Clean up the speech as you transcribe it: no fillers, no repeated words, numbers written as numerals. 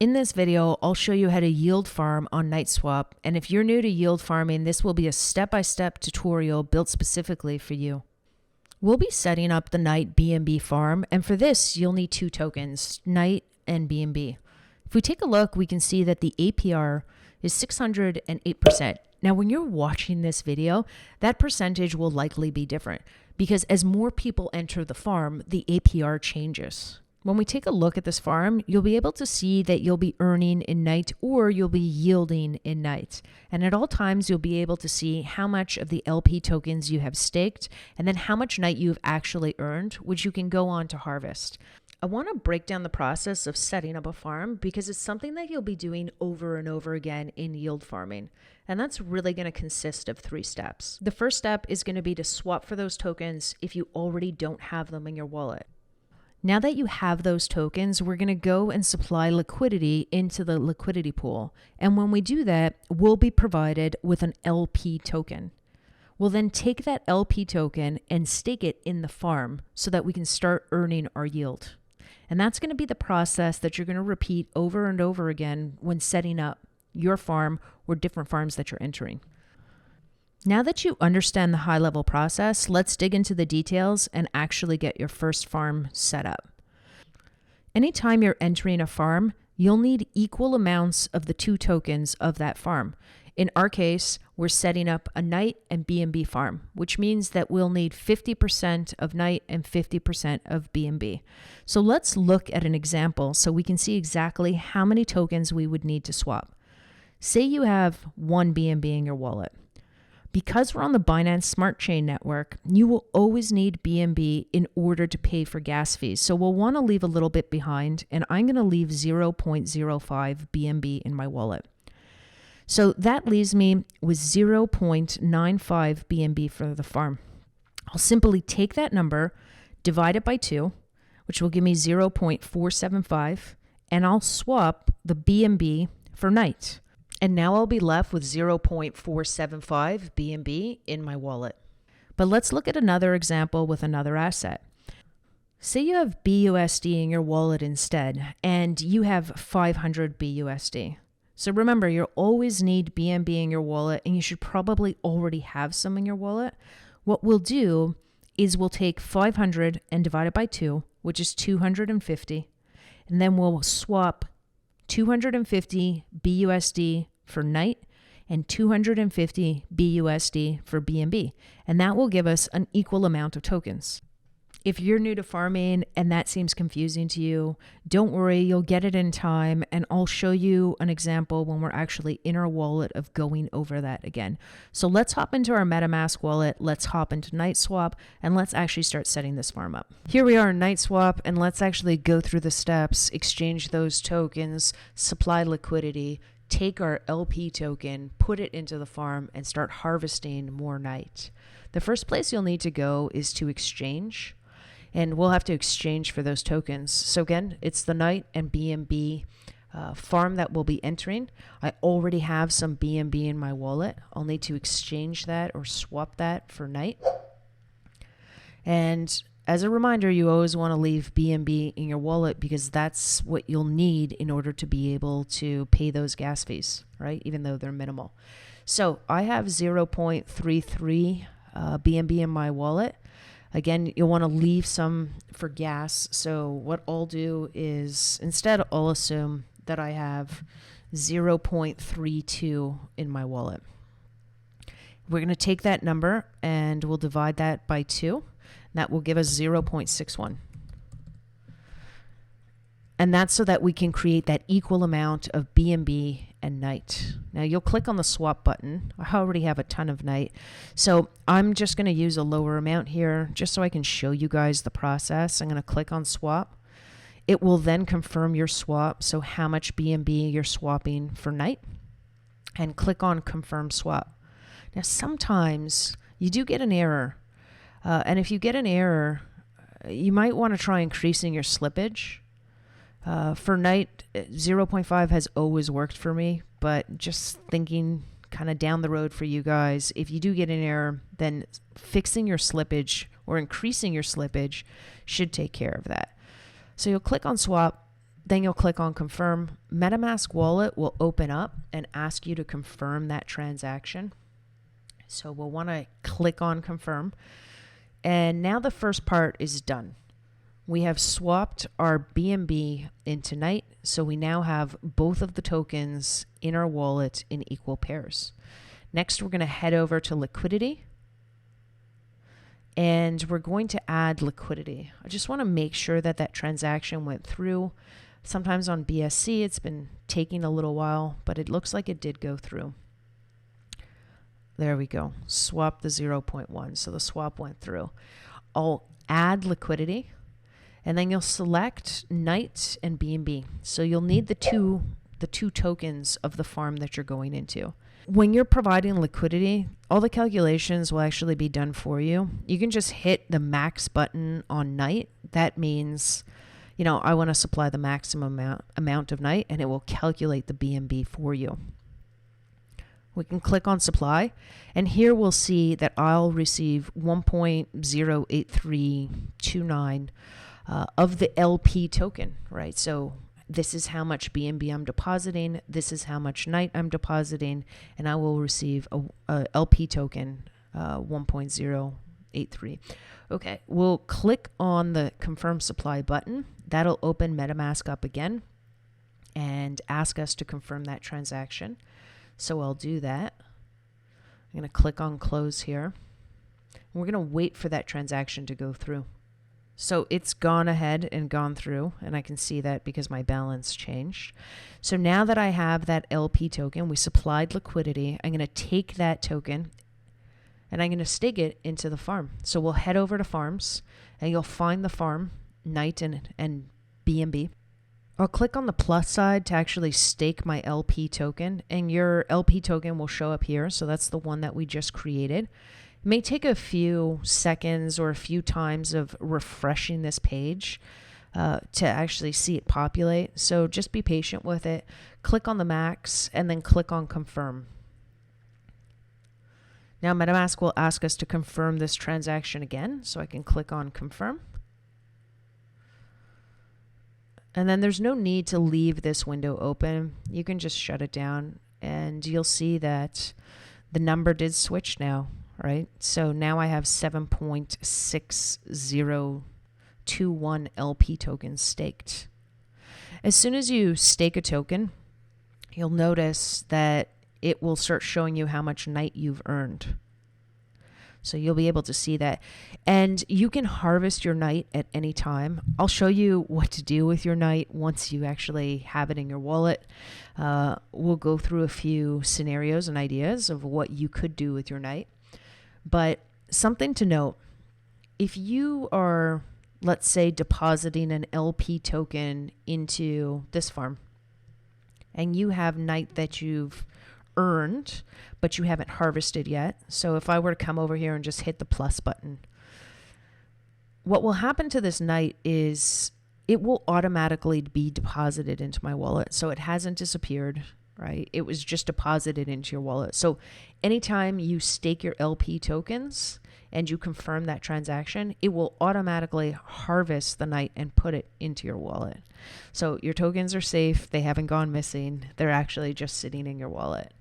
In this video, I'll show you how to yield farm on KnightSwap, and if you're new to yield farming, this will be a step-by-step tutorial built specifically for you. We'll be setting up the Knight BNB farm, and for this, you'll need two tokens, Knight and BNB. If we take a look, we can see that the APR is 608%. Now, when you're watching this video, that percentage will likely be different because as more people enter the farm, the APR changes. When we take a look at this farm, you'll be able to see that you'll be earning in Knight or you'll be yielding in Knight. And at all times, you'll be able to see how much of the LP tokens you have staked and then how much Knight you've actually earned, which you can go on to harvest. I want to break down the process of setting up a farm because it's something that you'll be doing over and over again in yield farming. And that's really going to consist of 3 steps. The first step is going to be to swap for those tokens if you already don't have them in your wallet. Now that you have those tokens, we're going to go and supply liquidity into the liquidity pool. And when we do that, we'll be provided with an LP token. We'll then take that LP token and stake it in the farm so that we can start earning our yield. And that's going to be the process that you're going to repeat over and over again when setting up your farm or different farms that you're entering. Now that you understand the high-level process, let's dig into the details and actually get your first farm set up. Anytime you're entering a farm, you'll need equal amounts of the 2 tokens of that farm. In our case, we're setting up a Knight and BNB farm, which means that we'll need 50% of Knight and 50% of BNB. So let's look at an example so we can see exactly how many tokens we would need to swap. Say you have 1 BNB in your wallet. Because we're on the Binance Smart Chain network, you will always need BNB in order to pay for gas fees. So we'll want to leave a little bit behind, and I'm going to leave 0.05 BNB in my wallet. So that leaves me with 0.95 BNB for the farm. I'll simply take that number, divide it by 2, which will give me 0.475, and I'll swap the BNB for Knight. And now I'll be left with 0.475 BNB in my wallet. But let's look at another example with another asset. Say you have BUSD in your wallet instead, and you have 500 BUSD. So remember, you'll always need BNB in your wallet, and you should probably already have some in your wallet. What we'll do is we'll take 500 and divide it by 2, which is 250, and then we'll swap 250 BUSD for Knight and 250 BUSD for BNB, and that will give us an equal amount of tokens. If you're new to farming and that seems confusing to you, don't worry, you'll get it in time, and I'll show you an example when we're actually in our wallet of going over that again. So let's hop into our MetaMask wallet, let's hop into KnightSwap, and let's actually start setting this farm up. Here we are in KnightSwap, and let's actually go through the steps, exchange those tokens, supply liquidity, take our LP token, put it into the farm, and start harvesting more Knight. The first place you'll need to go is to exchange. And we'll have to exchange for those tokens. So again, it's the Knight and BNB farm that we'll be entering. I already have some BNB in my wallet. I'll need to exchange that or swap that for Knight. And as a reminder, you always want to leave BNB in your wallet because that's what you'll need in order to be able to pay those gas fees, right? Even though they're minimal. So I have 0.33 BNB in my wallet. Again, you'll want to leave some for gas. So what I'll do is instead I'll assume that I have 0.32 in my wallet. We're going to take that number and we'll divide that by 2. That will give us 0.61. And that's so that we can create that equal amount of BNB and Knight. Now you'll click on the swap button. I already have a ton of Knight. So I'm just going to use a lower amount here just so I can show you guys the process. I'm going to click on swap. It will then confirm your swap. So how much BNB you're swapping for Knight, and click on confirm swap. Now sometimes you do get an error. And if you get an error, you might want to try increasing your slippage. For Knight, 0.5 has always worked for me, but just thinking kind of down the road for you guys, if you do get an error, then fixing your slippage or increasing your slippage should take care of that. So you'll click on swap. Then you'll click on confirm. MetaMask wallet will open up and ask you to confirm that transaction. So we'll want to click on confirm. And now the first part is done. We have swapped our BNB into Knight. So we now have both of the tokens in our wallet in equal pairs. Next, we're going to head over to liquidity. And we're going to add liquidity. I just want to make sure that that transaction went through. Sometimes on BSC, it's been taking a little while, but it looks like it did go through. There we go. Swap the 0.1. So the swap went through. I'll add liquidity, and then you'll select Knight and BNB. So you'll need the two tokens of the farm that you're going into. When you're providing liquidity, all the calculations will actually be done for you. You can just hit the max button on Knight. That means, you know, I want to supply the maximum amount of Knight, and it will calculate the BNB for you. We can click on supply, and here we'll see that I'll receive 1.08329 of the LP token, right? So this is how much BNB I'm depositing, this is how much Knight I'm depositing, and I will receive a LP token, 1.083. Okay, we'll click on the confirm supply button. That'll open MetaMask up again and ask us to confirm that transaction. So I'll do that. I'm going to click on close here. We're going to wait for that transaction to go through. So it's gone ahead and gone through, and I can see that because my balance changed. So now that I have that LP token, we supplied liquidity. I'm going to take that token and I'm going to stake it into the farm. So we'll head over to farms, and you'll find the farm, Knight and BNB. I'll click on the plus side to actually stake my LP token, and your LP token will show up here. So that's the one that we just created. It may take a few seconds or a few times of refreshing this page to actually see it populate. So just be patient with it. Click on the max and then click on confirm. Now MetaMask will ask us to confirm this transaction again. So I can click on confirm. And then there's no need to leave this window open. You can just shut it down, and you'll see that the number did switch now, right? So now I have 7.6021 LP tokens staked. As soon as you stake a token, you'll notice that it will start showing you how much Knight you've earned. So you'll be able to see that. And you can harvest your Knight at any time. I'll show you what to do with your Knight once you actually have it in your wallet. We'll go through a few scenarios and ideas of what you could do with your Knight. But something to note, if you are, let's say, depositing an LP token into this farm, and you have Knight that you've earned, but you haven't harvested yet. So if I were to come over here and just hit the plus button, what will happen to this Knight is it will automatically be deposited into my wallet. So it hasn't disappeared, right? It was just deposited into your wallet. So anytime you stake your LP tokens and you confirm that transaction, it will automatically harvest the Knight and put it into your wallet. So your tokens are safe. They haven't gone missing. They're actually just sitting in your wallet.